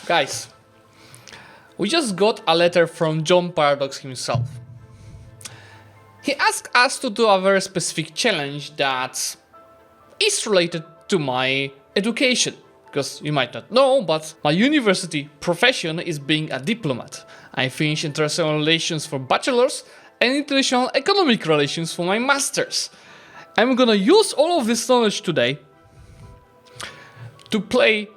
Guys, we just got a letter from John Paradox himself. He asked us to do a very specific challenge that is related to my education. Because you might not know, but my university profession is being a diplomat. I finished international relations for bachelor's and international economic relations for my master's. I'm gonna use all of this knowledge today to play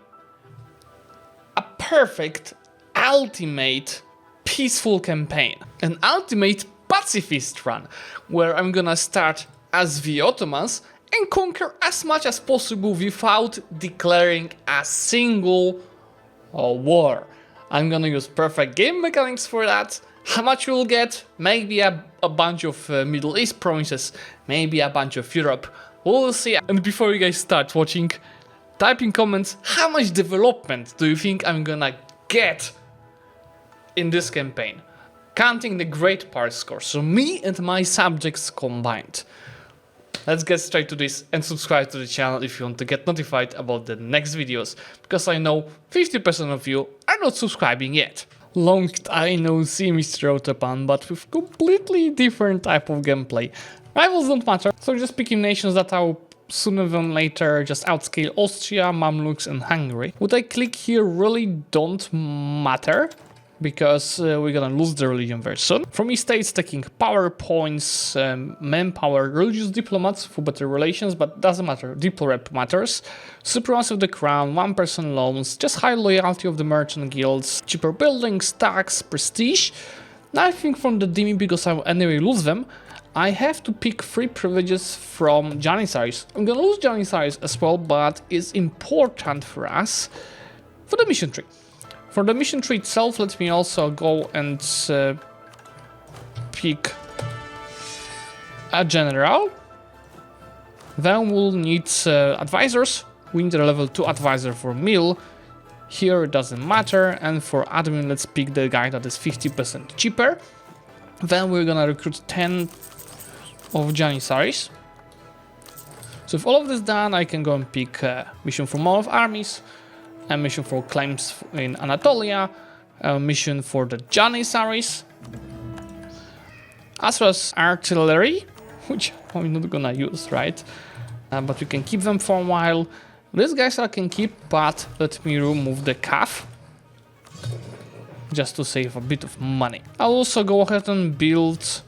a perfect, ultimate, peaceful campaign. An ultimate pacifist run, where I'm gonna start as the Ottomans and conquer as much as possible without declaring a single war. I'm gonna use perfect game mechanics for that. How much we'll get? Maybe a bunch of Middle East provinces, maybe a bunch of Europe. We'll see. And before you guys start watching, type in comments how much development do you think I'm gonna get in this campaign, counting the great part score, so me and my subjects combined. Let's get straight to this and subscribe to the channel if you want to get notified about the next videos, because I know 50% of you are not subscribing yet. Long time no see, Mr. Ottoman, but with completely different type of gameplay. Rivals don't matter, so just picking nations that I will sooner than later just outscale Austria, Mamluks and Hungary. What I click here really don't matter, because we're gonna lose the religion very soon. From me states taking power points, manpower, religious diplomats for better relations, but doesn't matter, diplorep matters. Supremacy of the crown, 1% loans, just high loyalty of the merchant guilds, cheaper buildings, tax, prestige. Nothing from the Demi because I will anyway lose them. I have to pick 3 privileges from Janissaries. I'm gonna lose Janissaries as well, but it's important for us for the mission tree. For the mission tree itself, let me also go and pick a general. Then we'll need advisors. We need a level 2 advisor for Mill. Here it doesn't matter. And for admin, let's pick the guy that is 50% cheaper. Then we're gonna recruit 10 of Janissaries. So if all of this done, I can go and pick a mission for Mall of Armies, a mission for claims in Anatolia, a mission for the Janissaries, as well as artillery, which I'm not gonna use, right? But we can keep them for a while. These guys I can keep, but let me remove the calf, just to save a bit of money. I'll also go ahead and build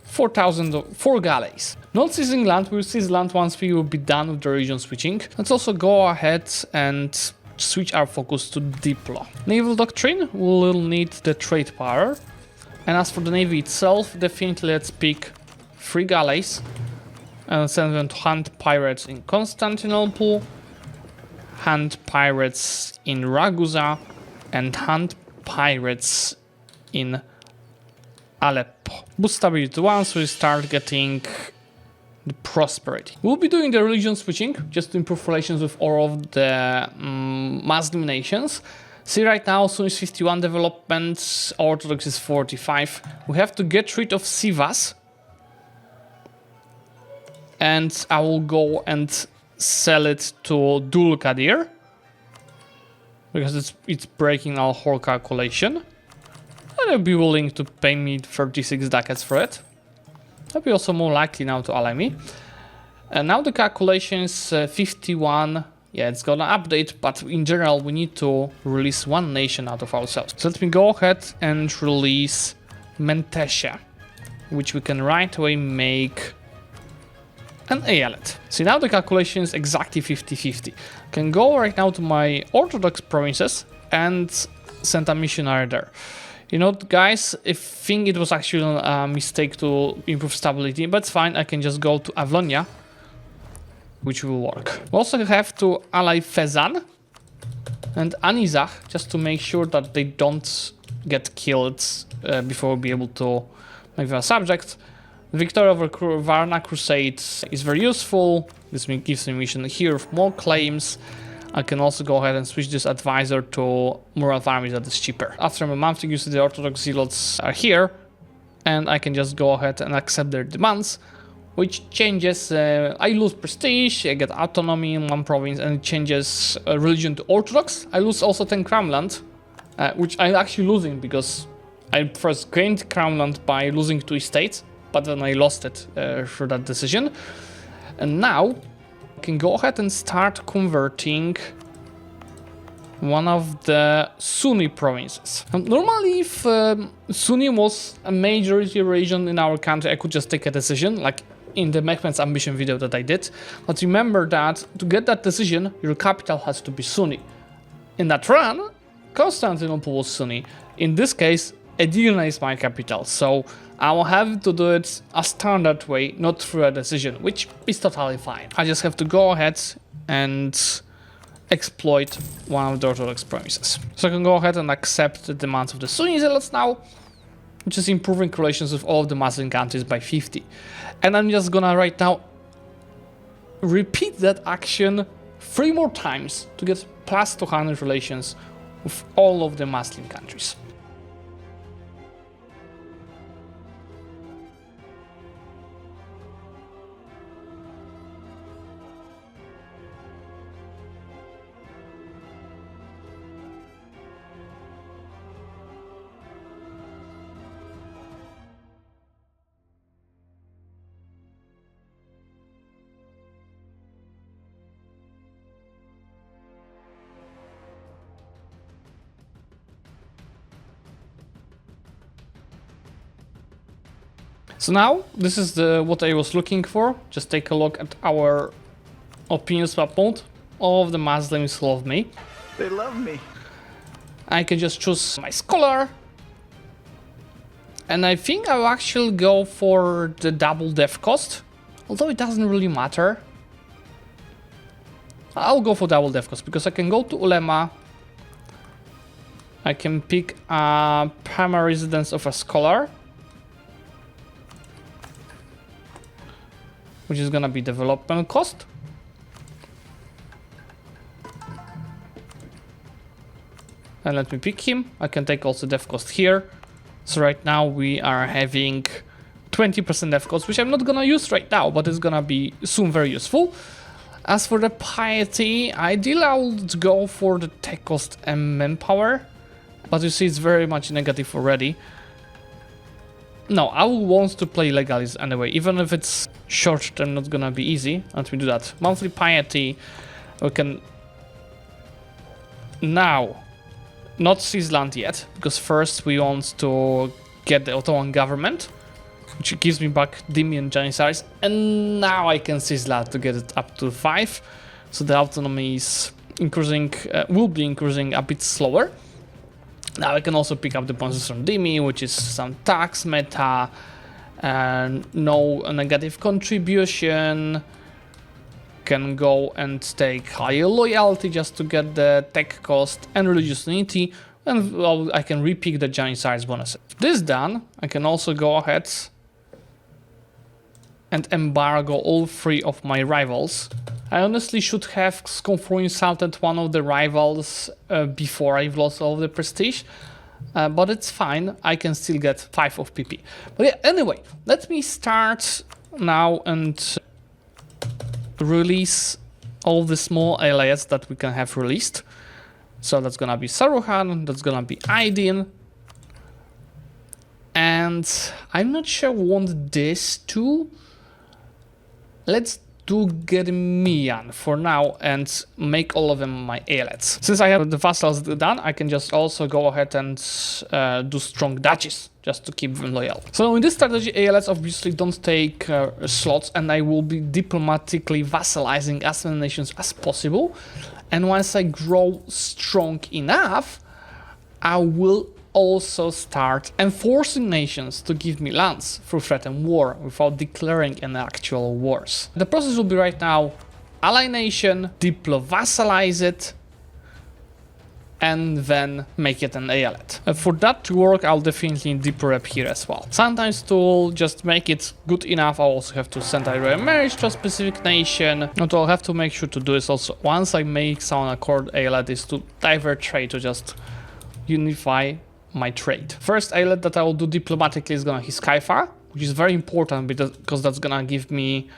4 galleys. Not seizing land, we'll seize land once we will be done with the region switching. Let's also go ahead and switch our focus to Diplo. Naval doctrine, we'll need the trade power. And as for the navy itself, definitely let's pick 3 galleys and send them to hunt pirates in Constantinople, hunt pirates in Ragusa, and hunt pirates in Aleppo. Boost stability once we start getting the prosperity. We'll be doing the religion switching just to improve relations with all of the Muslim nations. See, right now Sunni is 51 development, Orthodox is 45. We have to get rid of Sivas, and I will go and sell it to Dul Qadir because it's breaking our whole calculation. And they'll be willing to pay me 36 ducats for it. They'll be also more likely now to ally me. And now the calculation is 51. Yeah, it's gonna update, but in general we need to release 1 nation out of ourselves. So let me go ahead and release Mentesha, which we can right away make an eyalet. See, now the calculation is exactly 50-50. I can go right now to my Orthodox provinces and send a missionary there. You know, guys, I think it was actually a mistake to improve stability, but it's fine. I can just go to Avlonia, which will work. We also have to ally Fezan and Anizach, just to make sure that they don't get killed before we'll be able to make them a subject. Victory over Varna Crusade is very useful. This gives me mission here of more claims. I can also go ahead and switch this advisor to Mural armies, that is cheaper. After a month, you see the Orthodox zealots are here, and I can just go ahead and accept their demands, which changes, I lose prestige, I get autonomy in one province, and it changes religion to Orthodox. I lose also 10 crown land, which I'm actually losing because I first gained crown land by losing 2 estates, but then I lost it through that decision. And now I can go ahead and start converting one of the Sunni provinces. Normally, if Sunni was a majority region in our country, I could just take a decision, like in the Mehmed's ambition video that I did. But remember that to get that decision, your capital has to be Sunni. In that run, Constantinople was Sunni. In this case, Edirne is my capital, so I will have to do it a standard way, not through a decision, which is totally fine. I just have to go ahead and exploit one of the Orthodox provinces. So I can go ahead and accept the demands of the Sunni zealots now, which is improving relations with all of the Muslim countries by 50. And I'm just gonna right now repeat that action 3 more times to get plus 200 relations with all of the Muslim countries. So now, this is what I was looking for. Just take a look at our opinion swap mode. All of the Muslims love me. They love me. I can just choose my scholar. And I think I'll actually go for the double death cost. Although it doesn't really matter. I'll go for double death cost because I can go to Ulema. I can pick a primary residence of a scholar, which is gonna be development cost. And let me pick him. I can take also dev cost here. So right now we are having 20% dev cost, which I'm not gonna use right now, but it's gonna be soon very useful. As for the piety, ideally I would go for the tech cost and manpower, but you see it's very much negative already. No, I will want to play legalis anyway, even if it's short term, not gonna be easy. Let me do that. Monthly piety, we can now not seize land yet, because first we want to get the Ottoman government, which gives me back Dimi and Janissaries, and now I can seize land to get it up to 5. So the autonomy is increasing, will be increasing a bit slower. Now I can also pick up the bonuses from Dimi, which is some tax meta, and no negative contribution. Can go and take higher loyalty just to get the tech cost and religious unity, and well, I can repick the Janissaries bonuses. This done, I can also go ahead and embargo all 3 of my rivals. I honestly should have insulted one of the rivals before I've lost all of the prestige, but it's fine. I can still get 5 of PP. But yeah, anyway, let me start now and release all the small alias that we can have released. So that's gonna be Saruhan, that's gonna be Aydin, and I'm not sure I want this to. Let's do Germian for now and make all of them my allies. Since I have the vassals done, I can just also go ahead and do strong duchies just to keep them loyal. So in this strategy, ALS obviously don't take slots, and I will be diplomatically vassalizing as many nations as possible. And once I grow strong enough, I will also start enforcing nations to give me lands through threat and war without declaring any actual wars. The process will be right now: ally nation, diplo vassalize it, and then make it an eyalet. For that to work, I'll definitely need deep rep here as well. Sometimes to just make it good enough, I'll also have to send a marriage to a specific nation. And I'll have to make sure to do this also once I make someone a court eyalet is to divert trade to just unify my trade. First eyalet that I will do diplomatically is gonna be Skyfar, which is very important because that's gonna give me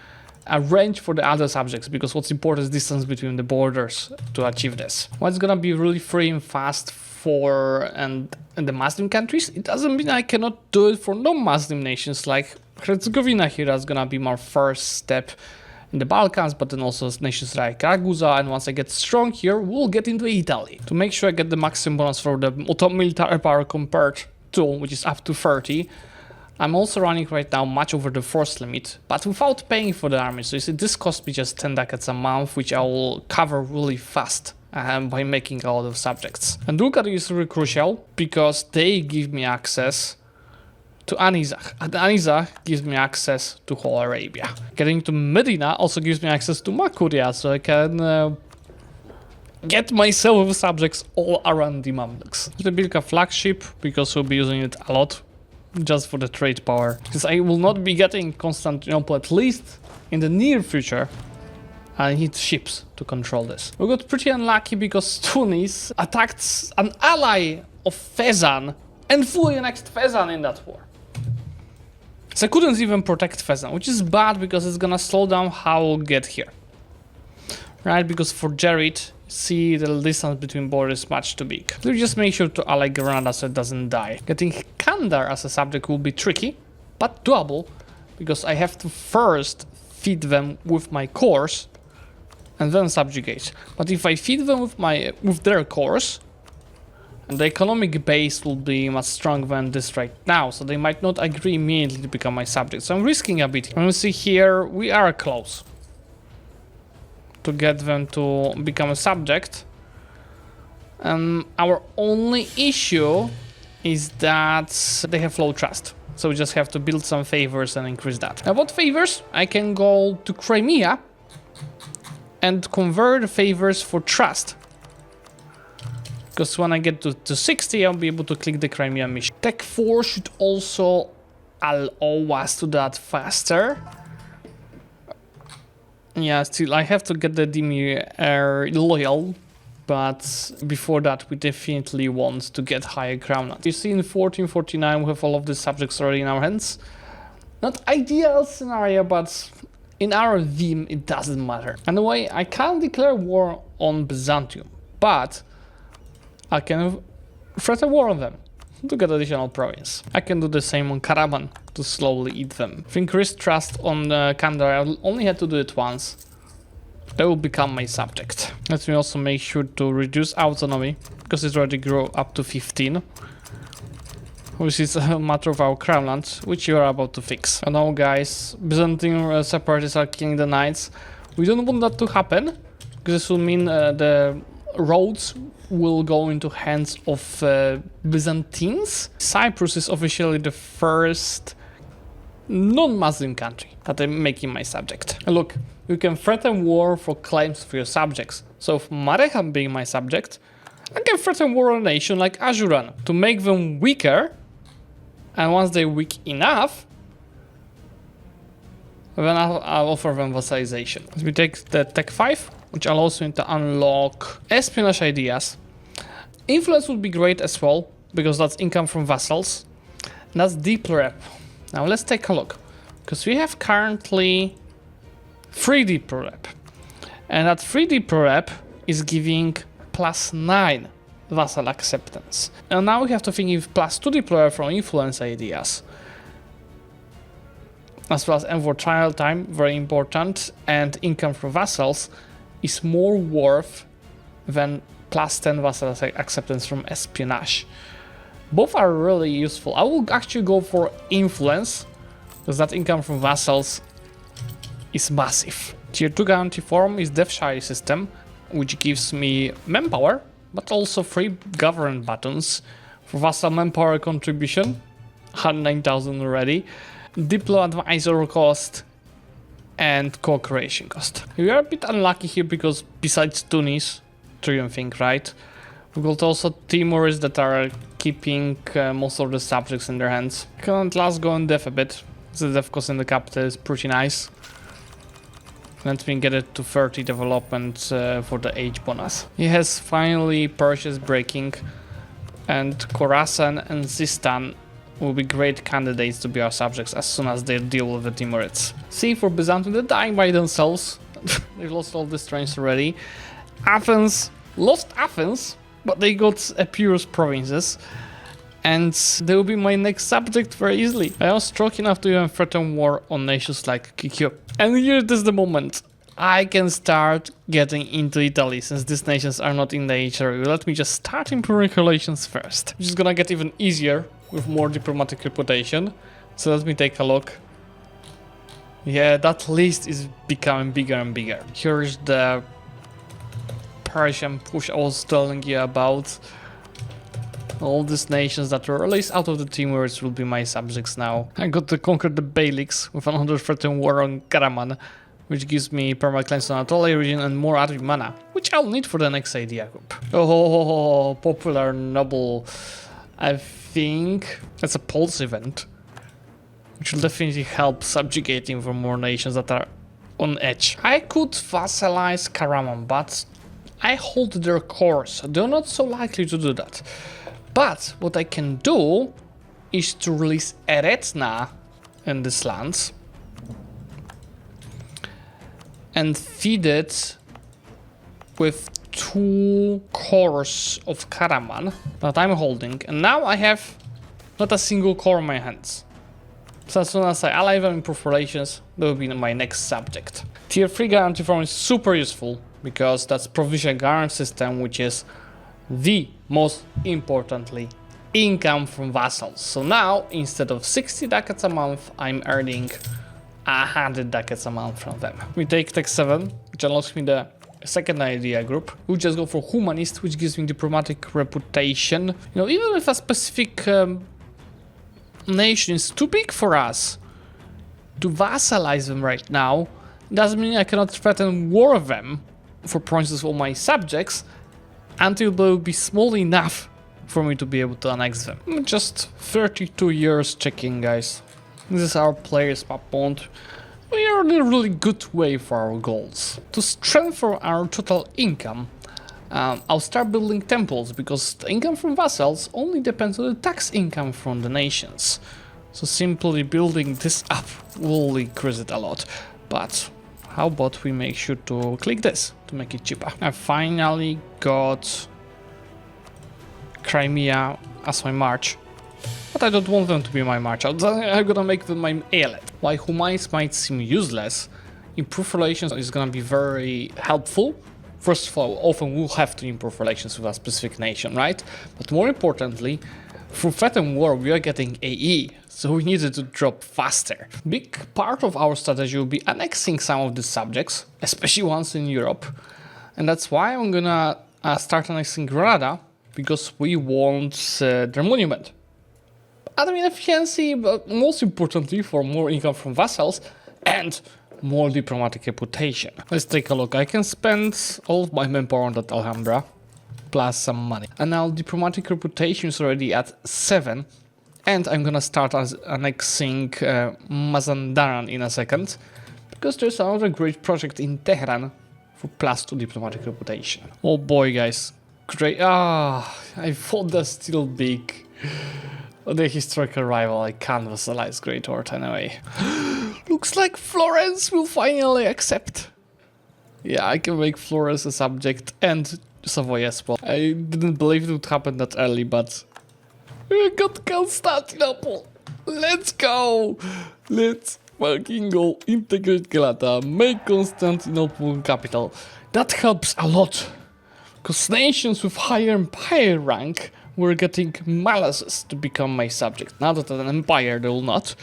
a range for the other subjects, because what's important is distance between the borders to achieve this. What's gonna be really free and fast for and the Muslim countries, it doesn't mean I cannot do it for non-Muslim nations like Herzegovina here. That's gonna be my first step in the Balkans, but then also nations like Ragusa, and once I get strong here, we'll get into Italy. To make sure I get the maximum bonus for the Ottoman military power compared to, which is up to 30, I'm also running right now much over the force limit, but without paying for the army. So you see, this costs me just 10 ducats a month, which I will cover really fast by making a lot of subjects. And Bulgaria is really crucial because they give me access to Anizak, and Anizak gives me access to whole Arabia. Getting to Medina also gives me access to Makuria, so I can get myself subjects all around the Mamluks. The Bilka flagship, because we'll be using it a lot, just for the trade power. Because I will not be getting Constantinople, at least in the near future. I need ships to control this. We got pretty unlucky because Tunis attacked an ally of Fezzan and fully annexed Fezzan in that war. So I couldn't even protect Fezzan, which is bad because it's gonna slow down how I'll get here. Right, because for Jared, see the distance between borders is much too big. So just make sure to ally Granada so it doesn't die. Getting Kandar as a subject will be tricky, but doable, because I have to first feed them with my cores and then subjugate. But if I feed them with their cores, and the economic base will be much stronger than this right now, so they might not agree immediately to become my subject. So I'm risking a bit. And you see here, we are close to get them to become a subject. Our only issue is that they have low trust. So we just have to build some favors and increase that. Now, what favors? I can go to Crimea and convert favors for trust. Because when I get to 60, I'll be able to click the Crimea mission. Tech 4 should also allow us to do that faster. Yeah, still, I have to get the Demi loyal, but before that, we definitely want to get higher crown. You see, in 1449, we have all of the subjects already in our hands. Not ideal scenario, but in our theme, it doesn't matter. Anyway, I can't declare war on Byzantium, but I can threaten war on them to get additional province. I can do the same on Karaman to slowly eat them. If increased trust on Kandar, I only had to do it once. They will become my subject. Let me also make sure to reduce autonomy, because it already grew up to 15. Which is a matter of our crown lands, which you are about to fix. And now guys, Byzantine separatists are killing the knights. We don't want that to happen, because this will mean the roads will go into hands of Byzantines. Cyprus is officially the first non-Muslim country that I'm making my subject. And look, you can threaten war for claims for your subjects. So if Mareham being my subject, I can threaten war on a nation like Ajuran to make them weaker, and once they're weak enough, then I'll offer them vassalization. Let me take the Tech 5, which allows me to unlock espionage ideas. Influence would be great as well, because that's income from vassals. And that's deep rep. Now let's take a look, because we have currently 3 deep rep. And that 3 deep rep is giving +9 vassal acceptance. And now we have to think if +2 deep rep from influence ideas, as well as M4 trial time, very important, and income from vassals is more worth than +10 vassal acceptance from espionage. Both are really useful. I will actually go for influence, because that income from vassals is massive. Tier 2 guarantee form is Devshire system, which gives me manpower, but also 3 government buttons for vassal manpower contribution, 109,000 already, Diplo advisor cost, and co-creation cost. We are a bit unlucky here because besides Tunis, triumphing, right? We've got also Timurids that are keeping most of the subjects in their hands. Can at last go on dev a bit. The dev cost in the capital is pretty nice. Let me get it to 30 development for the age bonus. He has finally purchased breaking, and Khorasan and Sistan will be great candidates to be our subjects as soon as they deal with the Timurids. See, for Byzantium, they're dying by themselves. They've lost all the strength already. Athens lost Athens, but they got Epirus provinces, and they will be my next subject very easily. I was strong enough to even threaten war on nations like QQ. And here it is the moment. I can start getting into Italy, since these nations are not in the HRU. Let me just start improving relations first, which is gonna get even easier with more diplomatic reputation. So let me take a look. Yeah, that list is becoming bigger and bigger. Here's the Persian push I was telling you about. All these nations that were released out of the Timurids will be my subjects now. I got to conquer the Beyliks with 113 war on Karaman, which gives me perma-cleanse on Anatolia region and more admin mana, which I'll need for the next idea group. Oh, popular noble. I think that's a pulse event, which will definitely help subjugating for more nations that are on edge. I could vassalize Karaman, but I hold their core, so they're not so likely to do that. But what I can do is to release Eretna in these lands and feed it with 2 cores of Karaman that I'm holding, and now I have not a single core in my hands. So as soon as I ally them in improve relations, that will be my next subject. Tier 3 guarantee form is super useful because that's provision guarantee system, which is the most importantly income from vassals. So now instead of 60 ducats a month, I'm earning 100 ducats a month from them. We take Tech 7, which unlocks me the second idea group. We just go for humanist, which gives me diplomatic reputation. You know, even if a specific nation is too big for us to vassalize them right now, doesn't mean I cannot threaten war with them for provinces of all my subjects until they will be small enough for me to be able to annex them. Just 32 years checking, guys. This is our players map bond. We are in a really good way for our goals. To strengthen our total income, I'll start building temples, because the income from vassals only depends on the tax income from the nations. So simply building this up will increase it a lot. But how about we make sure to click this to make it cheaper. I finally got Crimea as my march. But I don't want them to be my march. I'm gonna make them my elet. While humanists might seem useless, improved relations is gonna be very helpful. First of all, often we'll have to improve relations with a specific nation, right? But more importantly, through threat and war, we are getting AE, so we needed to drop faster. Big part of our strategy will be annexing some of these subjects, especially ones in Europe. And that's why I'm gonna start annexing Granada, because we want their monument. Admin efficiency, but most importantly for more income from vassals and more diplomatic reputation. Let's take a look. I can spend all of my manpower on that Alhambra, plus some money. And now diplomatic reputation is already at 7. And I'm gonna start annexing Mazandaran in a second, because there's another great project in Tehran for +2 diplomatic reputation. Oh boy, guys. Great. I thought that's still big. The historical rival, I can't vassalize Great Orta anyway. Looks like Florence will finally accept. Yeah, I can make Florence a subject and Savoy as well. I didn't believe it would happen that early, but we got Constantinople. Let's go. Let's fucking go. Integrate Galata. Make Constantinople capital. That helps a lot. Because nations with higher empire rank were getting Malases to become my subject. Now that an empire, they will not.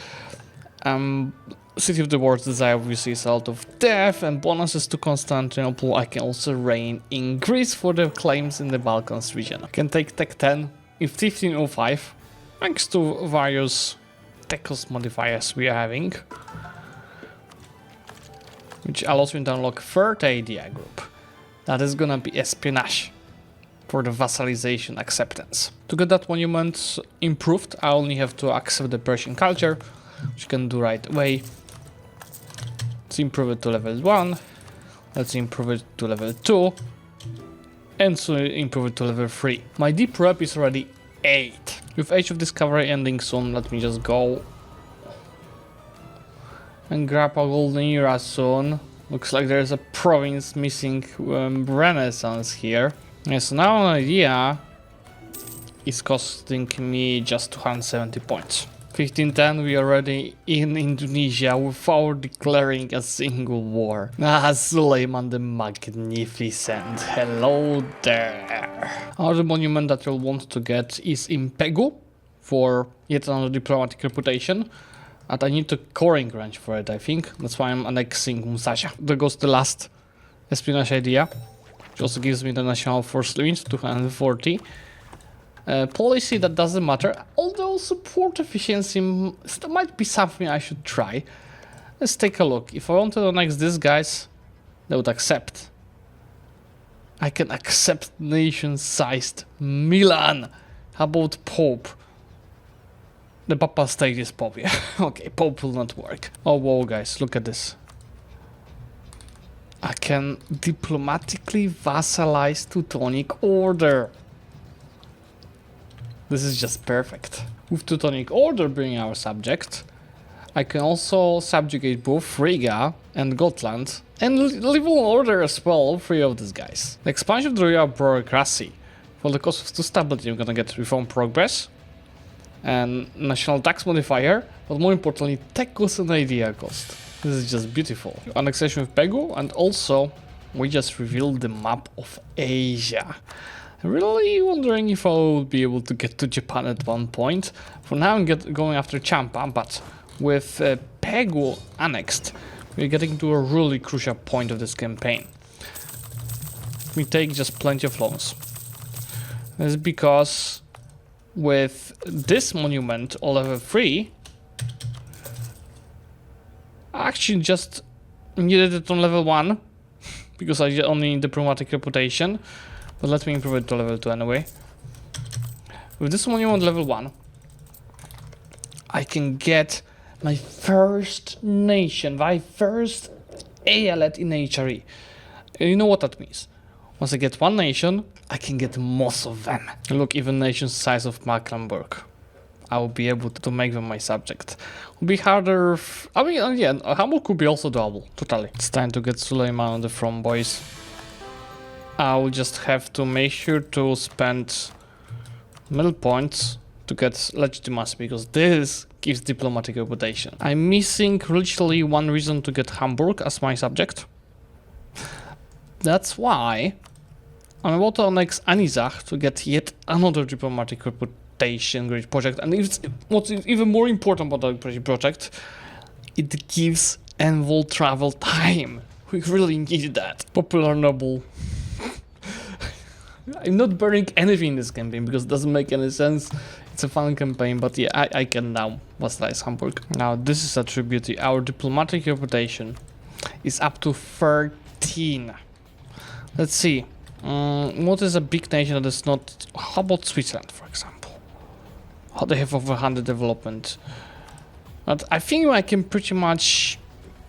City of the World's Desire obviously is a lot of death and bonuses to Constantinople. I can also reign in Greece for the claims in the Balkans region. I can take Tech 10 in 1505, thanks to various tech cost modifiers we are having, which allows me to unlock third idea group. That is gonna be espionage for the vassalization acceptance. To get that monument improved, I only have to accept the Persian culture, which you can do right away. Let's improve it to level 1. Let's improve it to level 2. And so improve it to level 3. My deep rep is already 8. With Age of Discovery ending soon, let me just go and grab a golden era soon. Looks like there's a province missing Renaissance here. Yeah, so now an idea is costing me just 270 points. 1510, we are already in Indonesia without declaring a single war. Ah, Suleiman the Magnificent. Hello there. Another monument that you'll want to get is in Pegu for yet another diplomatic reputation. And I need a coring range for it, I think. That's why I'm annexing Musasia. There goes the last espionage idea, which also gives me the national force limit, 240. Policy that doesn't matter, although support efficiency might be something I should try. Let's take a look. If I wanted to annex these guys, they would accept. I can accept nation-sized Milan. How about Pope? The Papa state is Pope, yeah. Okay, Pope will not work. Oh, whoa, guys, look at this. I can diplomatically vassalize Teutonic Order. This is just perfect. With Teutonic Order being our subject, I can also subjugate both Riga and Gotland, and Living Order as well, 3 of these guys. The expansion of the royal bureaucracy. For the cost of 2 stability, I'm gonna get reform progress and national tax modifier, but more importantly, tech cost and idea cost. This is just beautiful. Annexation with Pegu, and also we just revealed the map of Asia. I'm really wondering if I will be able to get to Japan at one point. For now I'm going after Champa, but with Pegu annexed, we're getting to a really crucial point of this campaign. We take just plenty of loans. This is because with this monument, all level 3, I actually just needed it on level 1 because I only need diplomatic reputation, but let me improve it to level 2 anyway. With this monument level 1, I can get my first nation, my first eyalet in HRE. And you know what that means? Once I get one nation, I can get most of them. Look, even nations size of Mecklenburg, I will be able to make them my subject. It will be harder. I mean, yeah, Hamburg could be also doable, totally. It's time to get Suleiman on the throne, boys. I will just have to make sure to spend middle points to get legitimacy, because this gives diplomatic reputation. I'm missing literally one reason to get Hamburg as my subject. That's why I'm about to annex Anizach to get yet another diplomatic reputation great project. And what's even more important about the project, it gives envoy travel time. We really need that. Popular noble. I'm not burning anything in this campaign because it doesn't make any sense. It's a fun campaign, but yeah, I can now vassalize Hamburg. Now this is a tribute. Our diplomatic reputation is up to 13. Let's see. What is a big nation that is not... How about Switzerland, for example? How they have over 100 development. But I think I can pretty much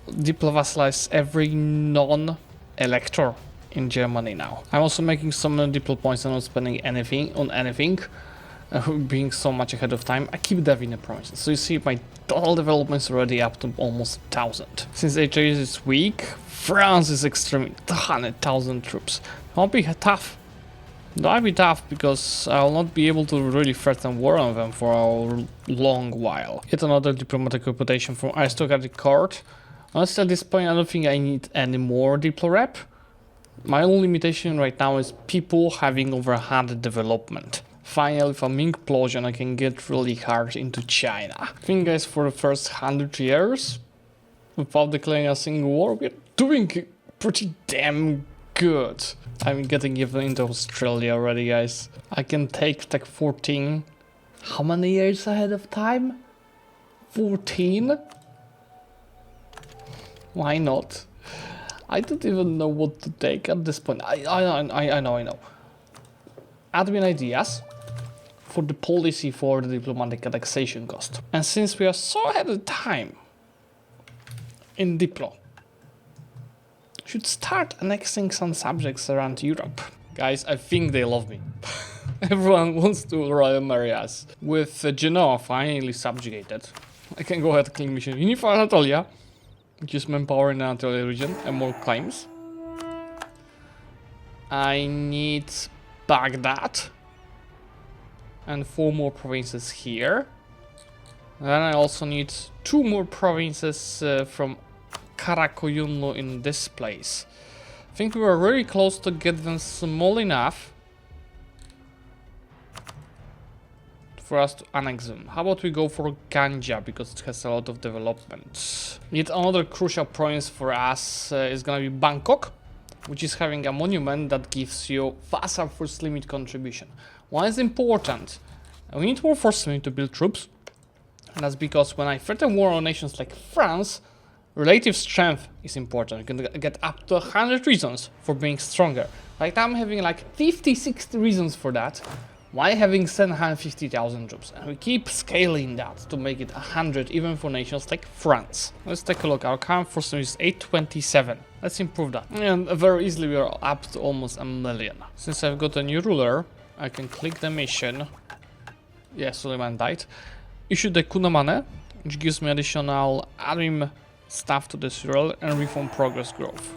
diplo-vassalize every non-elector in Germany now. I'm also making some diplo points and not spending anything on anything. Being so much ahead of time, I keep deving the promises. So you see my total development is already up to almost 1,000. Since HRE is weak, France is extremely 100,000 troops. It won't be tough. It might be tough because I will not be able to really threaten war on them for a long while. Yet another diplomatic reputation from aristocratic court. Honestly, at this point, I don't think I need any more diplo rep. My only limitation right now is people having over 100 development. Finally, with a Ming implosion, I can get really hard into China. I think, guys, for the first 100 years, without declaring a single war, we're doing pretty damn good. I'm getting even into Australia already, guys. I can take Tech 14. How many years ahead of time? 14? Why not? I don't even know what to take at this point. I know. admin ideas for the policy for the diplomatic annexation cost. And since we are so ahead of time in Diplo, should start annexing some subjects around Europe. Guys, I think they love me. Everyone wants to royal marry us. With Genoa finally subjugated, I can go ahead and claim mission. Unify Anatolia, which is manpower in the Anatolia region, and more claims. I need Baghdad and 4 more provinces here. Then I also need 2 more provinces from Karakoyunlu in this place. I think we were very close to get them small enough for us to annex them. How about we go for Ganja, because it has a lot of development. Yet another crucial province for us is gonna be Bangkok, which is having a monument that gives you vassal force limit contribution. Why is it important? We need more force limit to build troops, and that's because when I threaten war on nations like France, relative strength is important. You can get up to 100 reasons for being stronger. Right now I'm having like 50, 60 reasons for that. Why having 750,000 troops? And we keep scaling that to make it 100 even for nations like France. Let's take a look. Our current force is 827. Let's improve that. And very easily we are up to almost 1 million. Since I've got a new ruler, I can click the mission. Yeah, Suleiman died. Issue the Kunamane, which gives me additional admin stuff to this role and reform progress growth.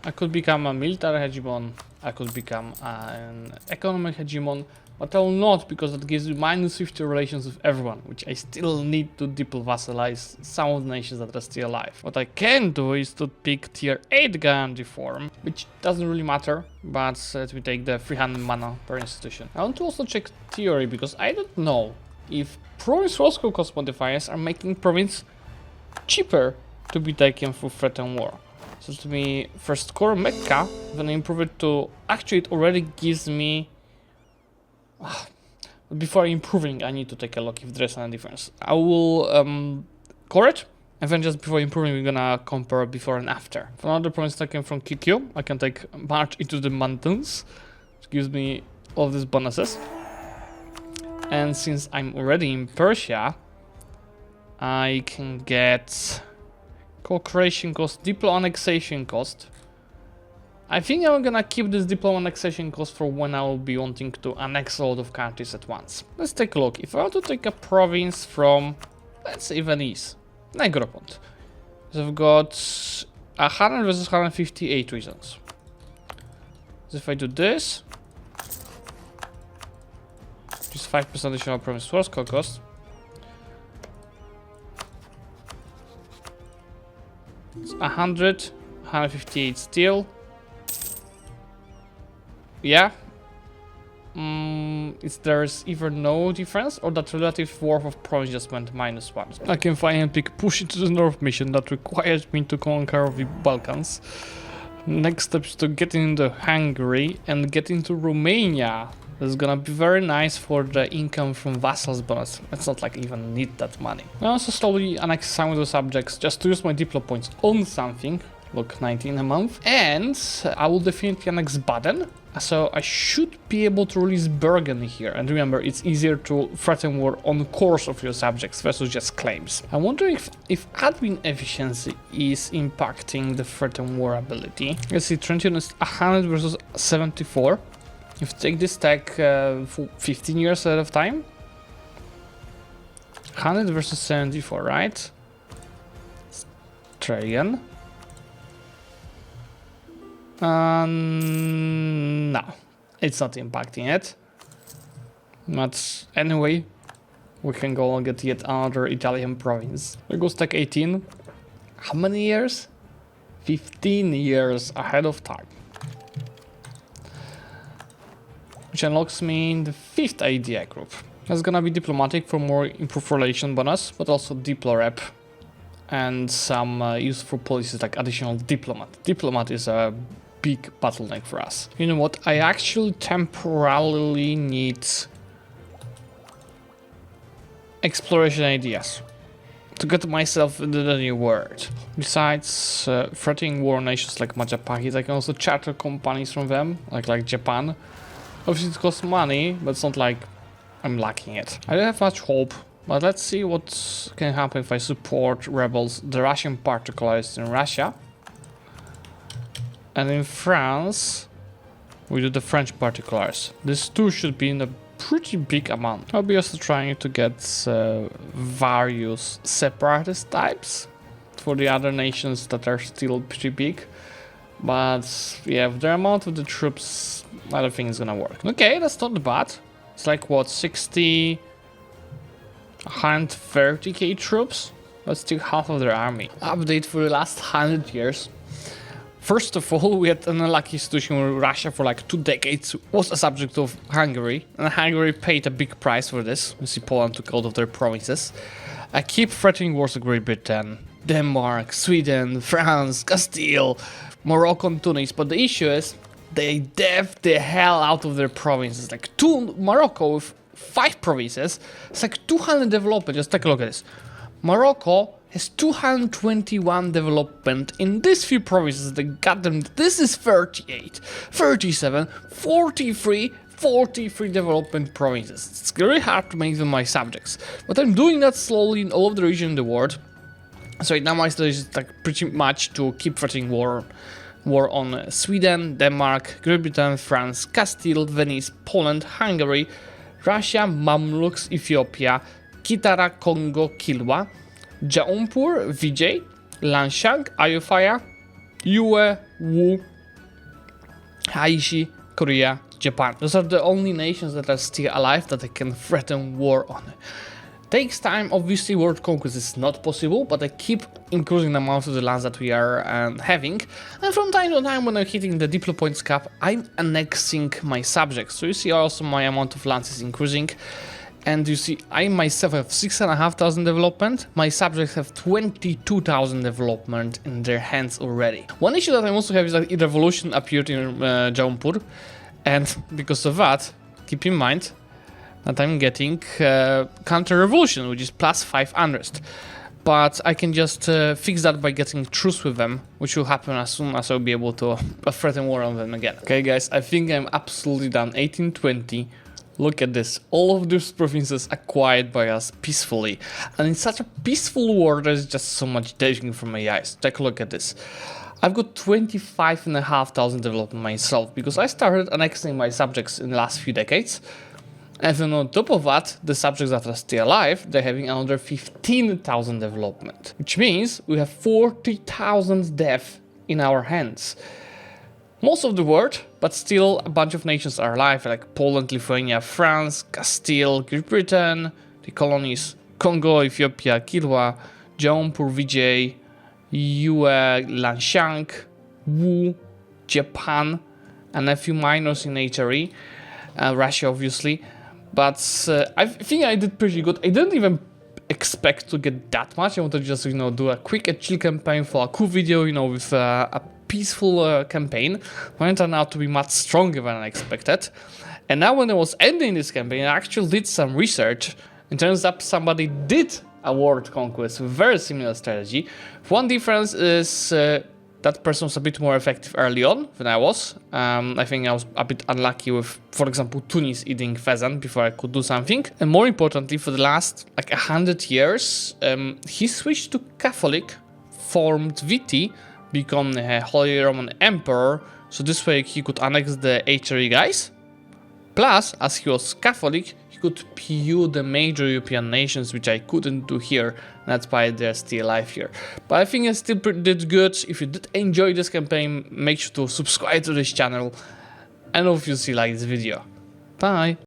I could become a military hegemon, I could become an economic hegemon, but I will not, because it gives me minus 50 relations with everyone, which I still need to deeply vassalize some of the nations that are still alive. What I can do is to pick tier 8 guarantee form, which doesn't really matter, but let me take the 300 mana per institution. I want to also check theory, because I don't know if province Roscoe cost modifiers are making province cheaper to be taken through threat and war. So let me first core Mecca, then improve it to... Actually, it already gives me... Before improving, I need to take a look if there's any difference. I will core it, and then just before improving, we're gonna compare before and after. For another province taken from QQ, I can take March into the mountains, which gives me all these bonuses. And since I'm already in Persia, I can get cooperation cost, diplo annexation cost. I think I'm gonna keep this diplo annexation cost for when I will be wanting to annex a lot of countries at once. Let's take a look. If I want to take a province from, let's say, Venice, Negropont, so I've got 100 versus 158 reasons. So if I do this, just 5% additional province source cost. It's 100, 158 still. Yeah. There's either no difference or that relative worth of province just went -1. I can finally pick push into the north mission that requires me to conquer the Balkans. Next step is to get into Hungary and get into Romania. That's gonna be very nice for the income from vassals bonus. It's not like even need that money. I also slowly annex some of the subjects just to use my diplo points on something. Look, 19 a month. And I will definitely annex Baden. So I should be able to release Bergen here. And remember, it's easier to threaten war on course of your subjects versus just claims. I wonder if admin efficiency is impacting the threaten war ability. Let's see, Trentino is 100 versus 74. If you take this tech for 15 years ahead of time. 100 versus 74, right? Try again. No, it's not impacting it. But anyway, we can go and get yet another Italian province. We go stack 18. How many years? 15 years ahead of time. Which unlocks me in the 5th idea group. That's gonna be diplomatic for more improved relation bonus, but also diplo rep. And some useful policies like additional diplomat. Diplomat is a big bottleneck for us. You know what? I actually temporarily need exploration ideas to get myself into the new world. Besides threatening war nations like Majapahit, I can also charter companies from them, like Japan. Obviously it costs money, but it's not like I'm lacking it. I don't have much hope, but let's see what can happen if I support rebels, the Russian particulars in Russia. And in France, we do the French particulars. These two should be in a pretty big amount. I'll be also trying to get various separatist types for the other nations that are still pretty big. But yeah, with the amount of the troops, I don't think it's gonna work. Okay, that's not bad. It's like what, 60, 130k troops? That's still half of their army. Update for the last 100 years. First of all, we had an unlucky situation where Russia for like 2 decades was a subject of Hungary, and Hungary paid a big price for this. You see, Poland took out of their provinces. I keep threatening wars with Great Britain, Denmark, Sweden, France, Castile, Morocco and Tunis, but the issue is they dev the hell out of their provinces. Like Morocco with 5 provinces, it's like 200 development. Just take a look at this. Morocco has 221 development in these few provinces. They got them. This is 38, 37, 43 development provinces. It's very hard to make them my subjects, but I'm doing that slowly in all of the regions in the world. So right now my strategy is like pretty much to keep fighting war on Sweden, Denmark, Great Britain, France, Castile, Venice, Poland, Hungary, Russia, Mamluks, Ethiopia, Kitara, Congo, Kilwa, Jaunpur, Vijay, Lanshang, Ayutthaya, Yue, Wu, Aichi, Korea, Japan. Those are the only nations that are still alive that I can threaten war on. Takes time, obviously world conquest is not possible, but I keep increasing the amount of the lands that we are having, and from time to time when I'm hitting the diplo points cap, I'm annexing my subjects. So you see also my amount of lands is increasing, and you see I myself have 6,500 development, my subjects have 22,000 development in their hands already. One issue that I also have is that revolution appeared in Jaunpur, and because of that, keep in mind that I'm getting counter-revolution, which is plus 500. But I can just fix that by getting truce with them, which will happen as soon as I'll be able to threaten war on them again. Okay guys, I think I'm absolutely done. 1820. Look at this. All of these provinces acquired by us peacefully. And in such a peaceful war, there's just so much danger from my eyes. Take a look at this. I've got 25,500 development myself, because I started annexing my subjects in the last few decades. And then on top of that, the subjects that are still alive, they're having another 15,000 development. Which means we have 40,000 dev in our hands. Most of the world, but still a bunch of nations are alive, like Poland, Lithuania, France, Castile, Great Britain, the colonies, Congo, Ethiopia, Kilwa, Jaunpur, Vijay, Yue, Lanshang, Wu, Japan, and a few minors in HRE, Russia obviously. But I think I did pretty good. I didn't even expect to get that much. I wanted to just, do a quick and chill campaign for a cool video, with a peaceful campaign. When it turned out to be much stronger than I expected. And now when I was ending this campaign, I actually did some research. It turns out somebody did a world conquest with very similar strategy. One difference is that person was a bit more effective early on than I was. I think I was a bit unlucky with, for example, Tunis eating pheasant before I could do something. And more importantly, for the last 100 years, he switched to Catholic, formed VT, become a Holy Roman Emperor, so this way he could annex the HRE guys. Plus, as he was Catholic, he could PU the major European nations, which I couldn't do here. That's why they're still alive here. But I think I still did good. If you did enjoy this campaign, make sure to subscribe to this channel. And obviously like this video. Bye!